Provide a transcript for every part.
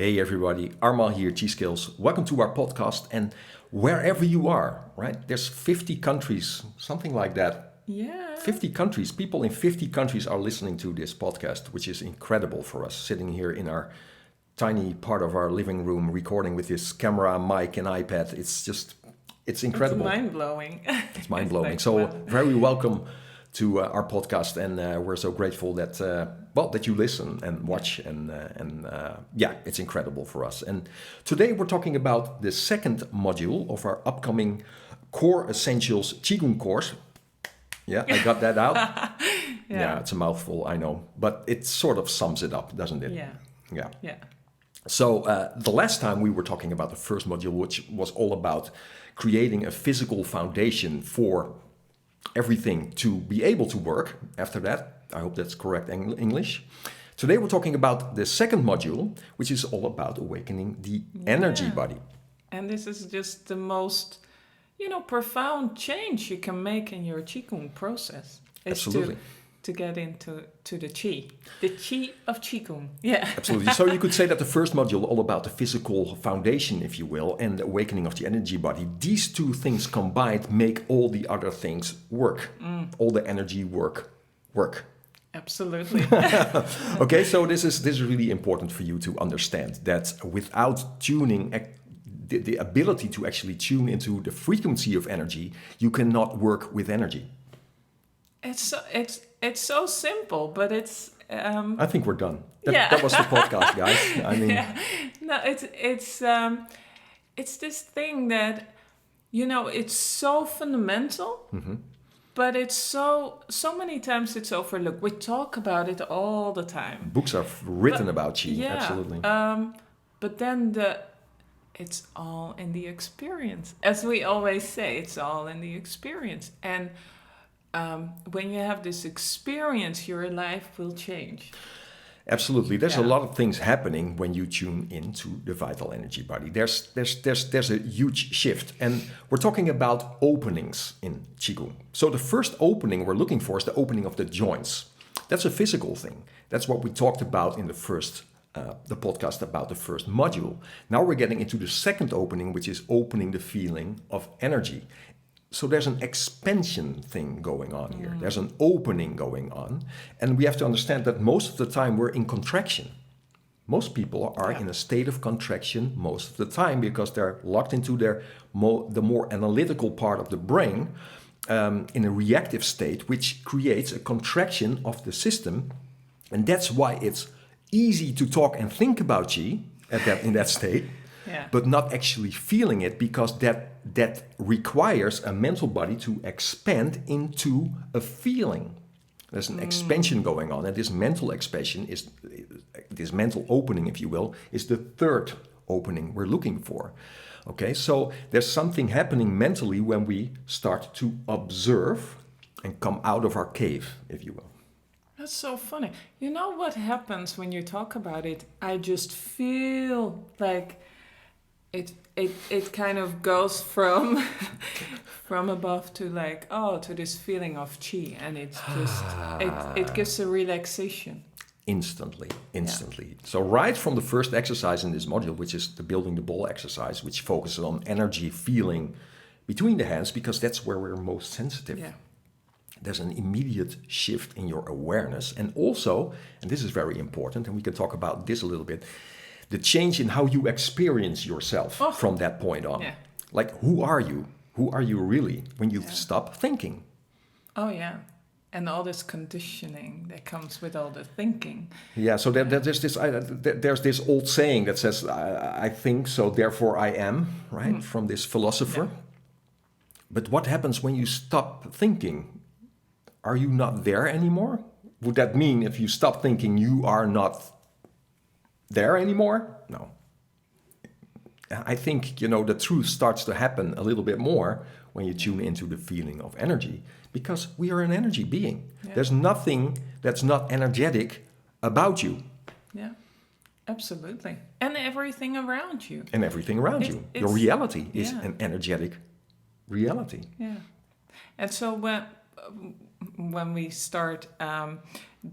Hey everybody, Arma here, G-Skills. Welcome to our podcast, and wherever you are, right? There's 50 countries, something like that. Yeah. 50 countries, people in 50 countries are listening to this podcast, which is incredible for us, sitting here in our tiny part of our living room, recording with this camera, mic, and iPad. It's incredible. It's mind-blowing. It's mind-blowing. Like, So wow. very welcome to our podcast, and we're so grateful that that you listen and watch, and it's incredible for us. And today we're talking about the second module of our upcoming Core Essentials Qigong course. Yeah, I got that out. Yeah, it's a mouthful, I know, but it sort of sums it up, doesn't it? Yeah. So the last time we were talking about the first module, which was all about creating a physical foundation for everything to be able to work. After that, I hope that's correct English. Today we're talking about the second module, which is all about awakening the energy body. And this is just the most, profound change you can make in your Qigong process. Absolutely. To get into the Qi of Qigong. Yeah. Absolutely. So you could say that the first module, all about the physical foundation, if you will, and the awakening of the energy body. These two things combined make all the other things work. All the energy work. Absolutely. Okay, so this is really important for you to understand that without tuning the ability to actually tune into the frequency of energy, you cannot work with energy. It's so simple, but it's. I think we're done. That was the podcast, guys. I mean, no, it's this thing that, it's so fundamental, but it's so many times it's overlooked. We talk about it all the time. Books are written about Qi. Yeah, Absolutely. But then it's all in the experience, as we always say. It's all in the experience, and. When you have this experience, your life will change. Absolutely. There's a lot of things happening when you tune into the vital energy body. There's a huge shift. And we're talking about openings in Qigong. So the first opening we're looking for is the opening of the joints. That's a physical thing. That's what we talked about in the podcast about the first module. Now we're getting into the second opening, which is opening the feeling of energy. So there's an expansion thing going on here. There's an opening going on. And we have to understand that most of the time we're in contraction. Most people are in a state of contraction most of the time because they're locked into the more analytical part of the brain in a reactive state, which creates a contraction of the system. And that's why it's easy to talk and think about Qi in that state. But not actually feeling it, because that requires a mental body to expand into a feeling. There's an expansion going on, and this mental expansion this mental opening, if you will, is the third opening we're looking for. Okay, so there's something happening mentally when we start to observe and come out of our cave, if you will. That's so funny. You know what happens when you talk about it? I just feel like it kind of goes from above to to this feeling of Qi, and it's just it gives a relaxation instantly. So right from the first exercise in this module, which is the building the ball exercise, which focuses on energy feeling between the hands, because that's where we're most sensitive. There's an immediate shift in your awareness, and also, and this is very important, and we can talk about this a little bit, the change in how you experience yourself from that point on. Like, who are you? Who are you really when you stop thinking? Oh, yeah. And all this conditioning that comes with all the thinking. Yeah, so there's this old saying that says, I think, so therefore I am, right? From this philosopher. But what happens when you stop thinking? Are you not there anymore? Would that mean if you stop thinking, you are not there anymore? No. I think, the truth starts to happen a little bit more when you tune into the feeling of energy, because we are an energy being. There's nothing that's not energetic about you. Yeah, absolutely. And everything around you. Your reality is an energetic reality. Yeah. And so when we start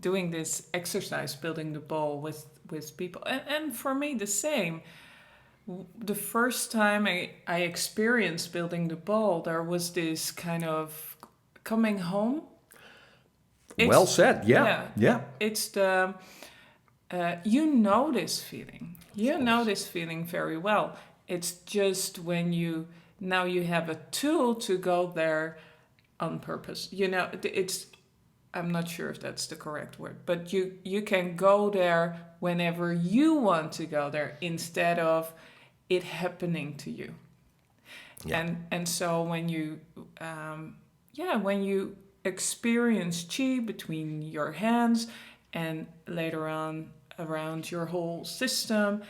doing this exercise, building the ball with people, and for me the same. The first time I experienced building the ball, there was this kind of coming home. Well said. Yeah. It's the you know this feeling. You know this feeling very well. It's just when you have a tool to go there on purpose. It's I'm not sure if that's the correct word, but you can go there whenever you want to go there instead of it happening to you. Yeah. And so when you when you experience chi between your hands and later on around your whole system,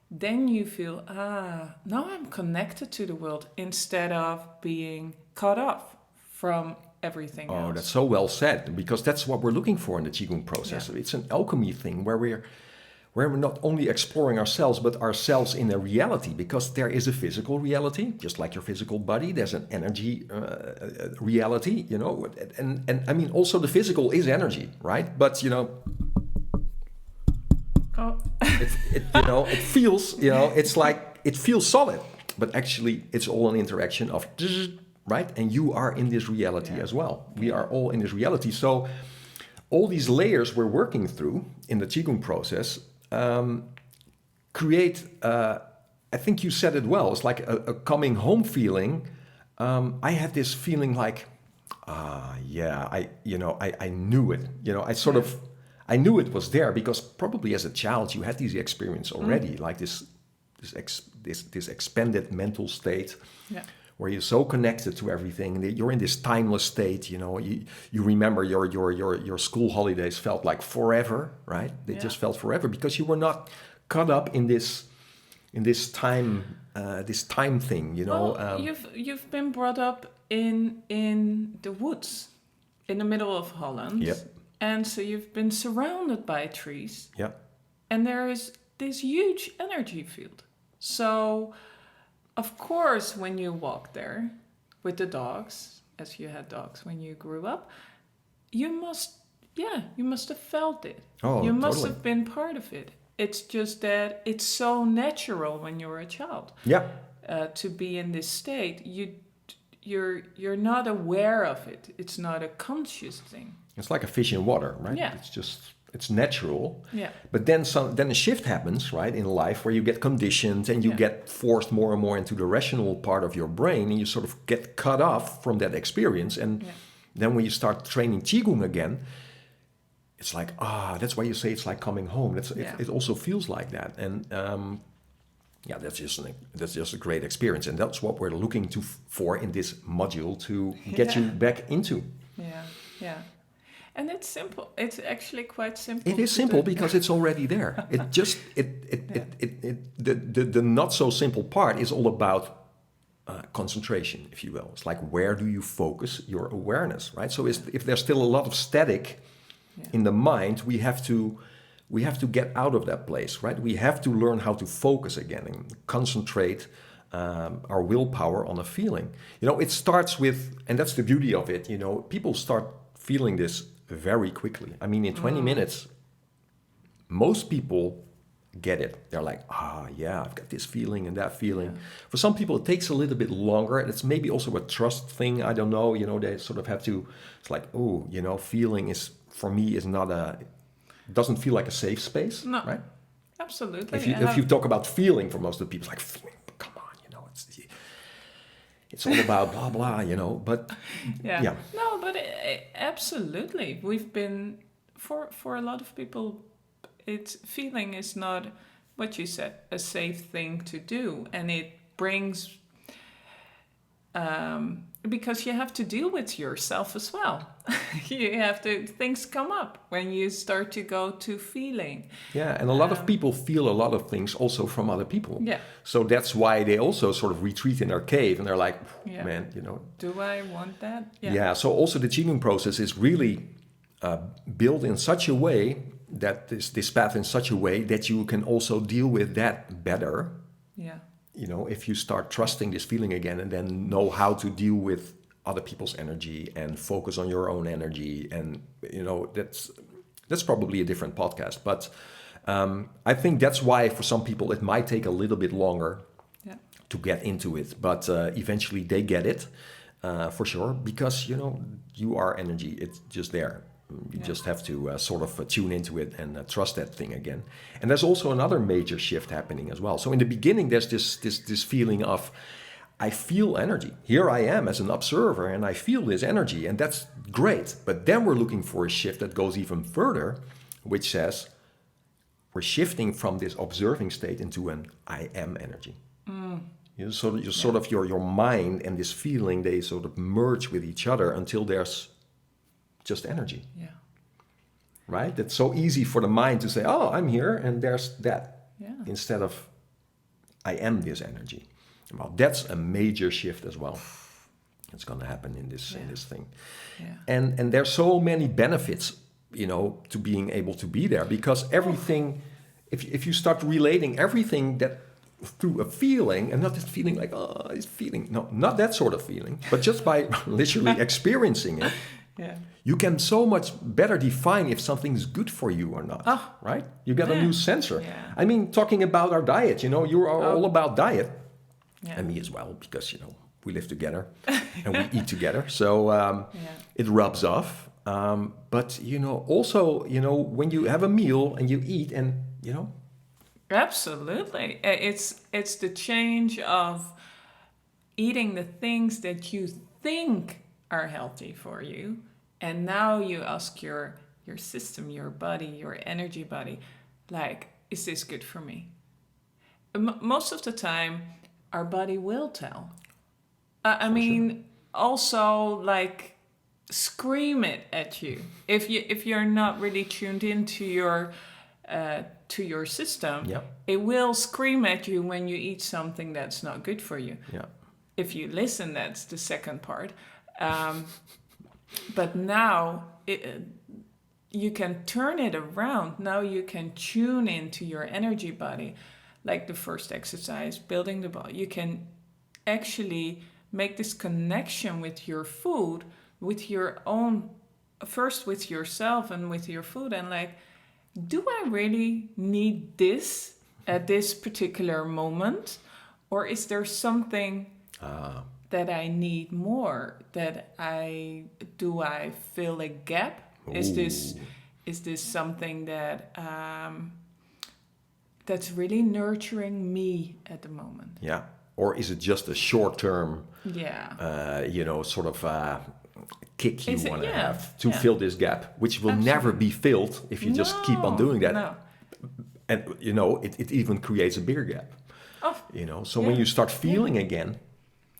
then you feel, now I'm connected to the world instead of being cut off from everything else. Oh, that's so well said, because that's what we're looking for in the Qigong process. Yeah. It's an alchemy thing where we're not only exploring ourselves, but ourselves in a reality, because there is a physical reality, just like your physical body. There's an energy reality, and I mean, also the physical is energy, right? But, it feels, it's like, it feels solid, but actually it's all an interaction of, right? And you are in this reality as well. We are all in this reality. So all these layers we're working through in the Qigong process create, I think you said it well, it's like a coming home feeling. I had this feeling like, I knew it. I knew it was there, because probably as a child you had this experience already, like this expanded mental state. Yeah. Where you're so connected to everything, you're in this timeless state. You remember your school holidays felt like forever, right? They just felt forever because you were not caught up in this time thing. Well, you've been brought up in the woods, in the middle of Holland. Yep. And so you've been surrounded by trees. Yep. And there is this huge energy field. So, of course, when you walk there with the dogs, as you had dogs when you grew up, you must have felt it. Oh, you must totally. have been part of it. It's just that it's so natural when you're a child. Yeah. To be in this state, you're not aware of it. It's not a conscious thing. It's like a fish in water, right? Yeah. It's natural. Yeah. But then a shift happens, right, in life, where you get conditioned and you get forced more and more into the rational part of your brain, and you sort of get cut off from that experience. And then when you start training Qigong again, it's like, that's why you say it's like coming home. It also feels like that. And that's just a great experience. And that's what we're looking for in this module, to get you back into. Yeah. And it's simple. It's actually quite simple. It is simple because it's already there. The not so simple part is all about concentration, if you will. It's like, where do you focus your awareness, right? So if there's still a lot of static in the mind, we have to get out of that place, right? We have to learn how to focus again and concentrate our willpower on a feeling. It starts with, and that's the beauty of it. People start feeling this very quickly. I mean, in 20 minutes, most people get it. They're like, I've got this feeling and that feeling. For some people, it takes a little bit longer. And it's maybe also a trust thing. I don't know. They sort of have to, it's like, feeling is, for me, is not doesn't feel like a safe space. No, right? Absolutely. If you talk about feeling, for most of the people, it's like, feeling, come on, it's all about blah, blah, but yeah. No, but absolutely. We've been, for a lot of people, feeling is not, what you said, a safe thing to do. And it brings, because you have to deal with yourself as well. Things come up when you start to go to feeling. Yeah, and a lot of people feel a lot of things also from other people. Yeah. So that's why they also sort of retreat in their cave, and they're like, man, do I want that? Yeah, so also the Qigong process is really built in such a way, that this path in such a way that you can also deal with that better. Yeah. If you start trusting this feeling again, and then know how to deal with other people's energy and focus on your own energy. And, that's probably a different podcast. But I think that's why for some people it might take a little bit longer to get into it. But eventually they get it, for sure, because, you are energy. It's just there. You just have to sort of tune into it and trust that thing again. And there's also another major shift happening as well. So in the beginning, there's this feeling of, I feel energy. Here I am as an observer, and I feel this energy, and that's great. But then we're looking for a shift that goes even further, which says we're shifting from this observing state into an I am energy. Sort of your mind and this feeling, they sort of merge with each other until there's just energy. Yeah. Right? It's so easy for the mind to say, oh, I'm here and there's that. Yeah. Instead of I am this energy. Well, that's a major shift as well. It's going to happen in this thing. Yeah. And there's so many benefits, to being able to be there, because everything, if you start relating everything that through a feeling, and not this feeling like, oh, it's feeling, no, not that sort of feeling, but just by literally experiencing it, you can so much better define if something's good for you or not, right? You get a new sensor. Yeah. I mean, talking about our diet, you are all about diet, and me as well, because, we live together and we eat together. So it rubs off. But, also, when you have a meal and you eat and, Absolutely. It's the change of eating the things that you think are healthy for you. And now you ask your system, your body, your energy body, like, is this good for me? Most of the time, our body will tell. I mean, also, like, scream it at you. If you're not really tuned into your system, it will scream at you when you eat something that's not good for you. Yeah. If you listen, that's the second part. But now you can turn it around. Now you can tune into your energy body, like the first exercise, building the body. You can actually make this connection with your food, with your own, first with yourself and with your food, and like, do I really need this at this particular moment? Or is there something that I need more? Do I fill a gap? Ooh. Is this something that that's really nurturing me at the moment? Yeah. Or is it just a short-term, sort of kick you want to have to fill this gap, which will never be filled if you just keep on doing that. No. And, it even creates a bigger gap. So when you start feeling again,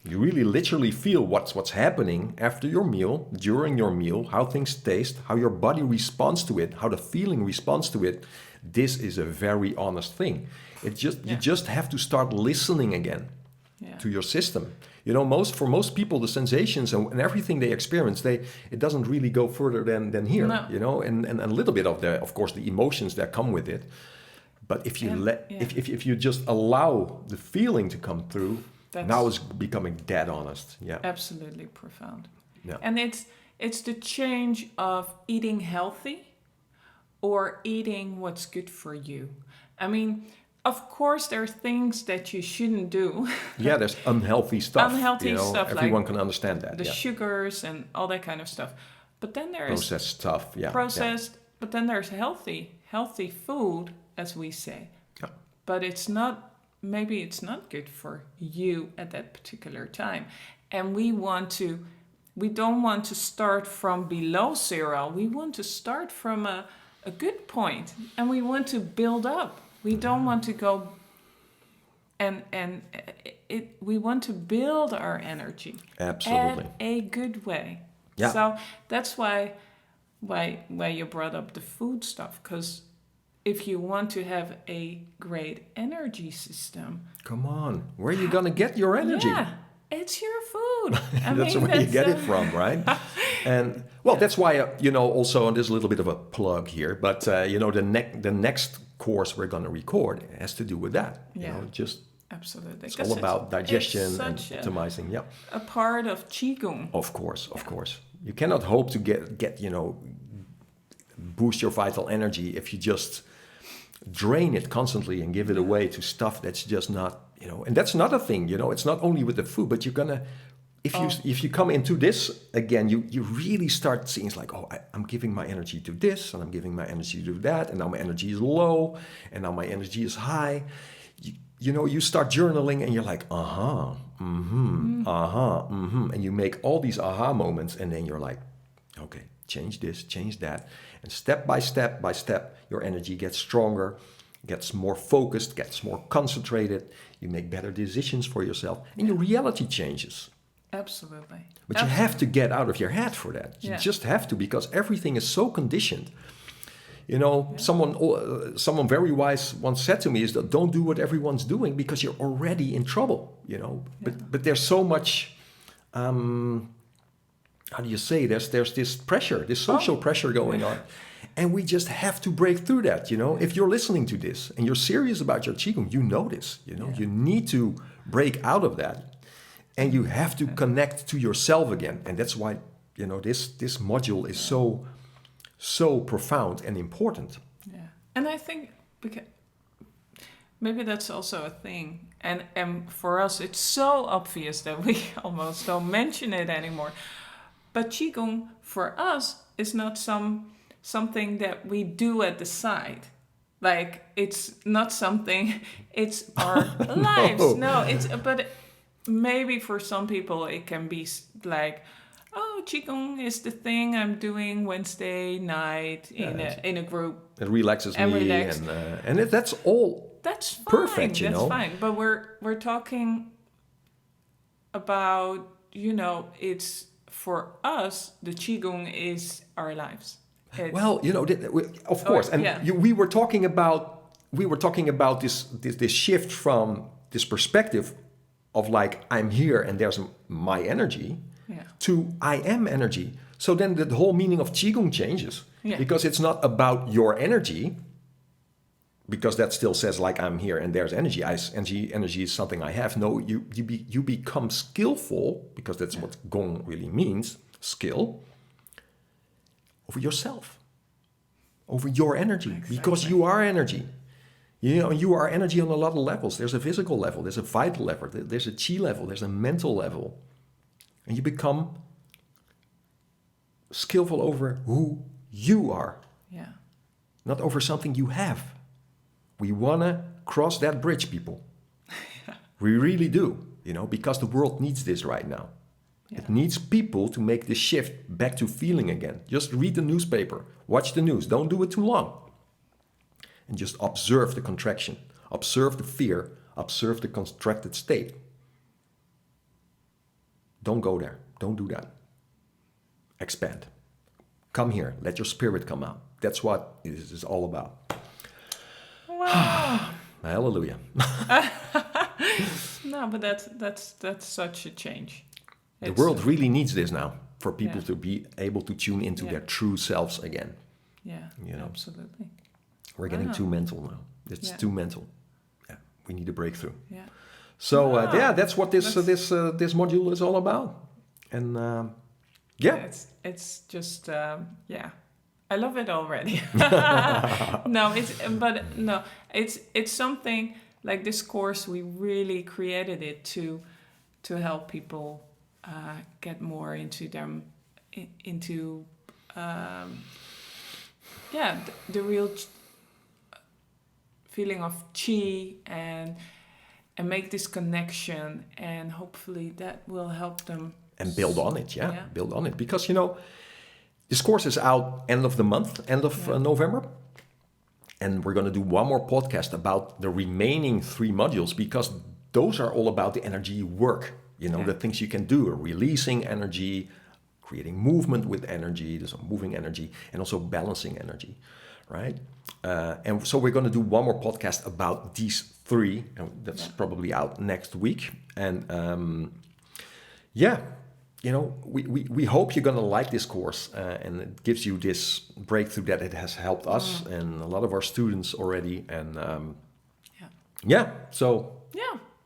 you really literally feel what's happening after your meal, during your meal, how things taste, how your body responds to it, how the feeling responds to it. This is a very honest thing. You just have to start listening again to your system. For most people, the sensations and everything they experience, it doesn't really go further than here. No. And a little bit of course, the emotions that come with it. But if you if you just allow the feeling to come through, now it's becoming dead honest. Yeah, absolutely profound. Yeah, and it's the change of eating healthy or eating what's good for you. I mean, of course, there are things that you shouldn't do. Yeah, there's unhealthy stuff. Everyone like can understand that. The sugars and all that kind of stuff. But then there is processed stuff. Yeah, processed. Yeah. But then there's healthy food, as we say. Yeah. But maybe it's not good for you at that particular time. And we don't want to start from below zero. We want to start from a good point, and we want to build up. We don't want to go we want to build our energy. Absolutely. At a good way. Yeah. So that's why you brought up the food stuff, because if you want to have a great energy system, come on, where are you gonna get your energy? Yeah, it's your food. That's where you get it from, right? And that's why also, and there's a little bit of a plug here, but the next course we're gonna record has to do with that. Just Absolutely. It's all about digestion and such optimizing. Yeah. a part of Qigong. Of course. You cannot hope to get boost your vital energy if you just drain it constantly and give it away to stuff that's just not, and that's another thing, it's not only with the food, but you're gonna, if you come into this again, you really start seeing it's like, I'm giving my energy to this and I'm giving my energy to that, and now my energy is low and now my energy is high. You start journaling and you're like, and you make all these aha moments, and then you're like, okay, change this, change that. And step by step, your energy gets stronger, gets more focused, gets more concentrated. You make better decisions for yourself, and your reality changes. Absolutely. But you have to get out of your head for that. You just have to, because everything is so conditioned. Someone very wise once said to me is that don't do what everyone's doing because you're already in trouble, But there's so much, how do you say, there's this pressure, this social pressure going on. And we just have to break through that, If you're listening to this and you're serious about your Qigong, you know this, You need to break out of that. And you have to connect to yourself again. And that's why, this module is so profound and important. Yeah. And I think because maybe that's also a thing. And for us, it's so obvious that we almost don't mention it anymore. But Qigong for us is not something that we do at the side. Like, it's not something, it's our lives. No, but maybe for some people it can be like, Qigong is the thing I'm doing Wednesday night in a group. It relaxes me, and that's all. That's fine. Perfect, That's fine. But we're talking about, it's for us, the Qigong is our lives. Of course, we were talking about this shift from this perspective of like I'm here and there's my energy. To I am energy. So then the whole meaning of Qigong changes. Because it's not about your energy, because that still says like I'm here and there's energy. Energy is something I have. No, you become skillful, because that's what Gong really means, skill, over yourself, over your energy, because you are energy. You are energy on a lot of levels. There's a physical level, there's a vital level, there's a Qi level, there's a mental level. And you become skillful over who you are. Yeah. Not over something you have. We want to cross that bridge, people. We really do, because the world needs this right now. It needs people to make this shift back to feeling again. Just read the newspaper, watch the news. Don't do it too long. And just observe the contraction, observe the fear, observe the contracted state. Don't go there. Don't do that. Expand. Come here. Let your spirit come out. That's what this is all about. Wow. Hallelujah. No, but that's such a change. The world really needs this now, for people to be able to tune into their true selves again. Yeah, absolutely. We're getting too mental now. It's too mental. Yeah, we need a breakthrough. Yeah. So that's what this module is all about, and it's just I love it already. It's something like this course. We really created it to help people get more into them, the real feeling of Qi and make this connection, and hopefully that will help them. And build on it, build on it. Because, this course is out end of the month, end of November. And we're going to do one more podcast about the remaining 3 modules, because those are all about the energy work. The things you can do, releasing energy, creating movement with energy, there's a moving energy, and also balancing energy, right? And so we're going to do one more podcast about these 3, and that's probably out next week. And we hope you're going to like this course, and it gives you this breakthrough that it has helped us and a lot of our students already. And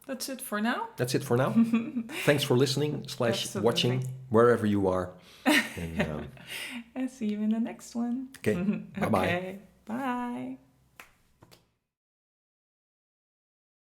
That's it for now. That's it for now. Thanks for listening / Absolutely. watching wherever you are. And, And see you in the next one. okay, bye-bye. Okay, bye.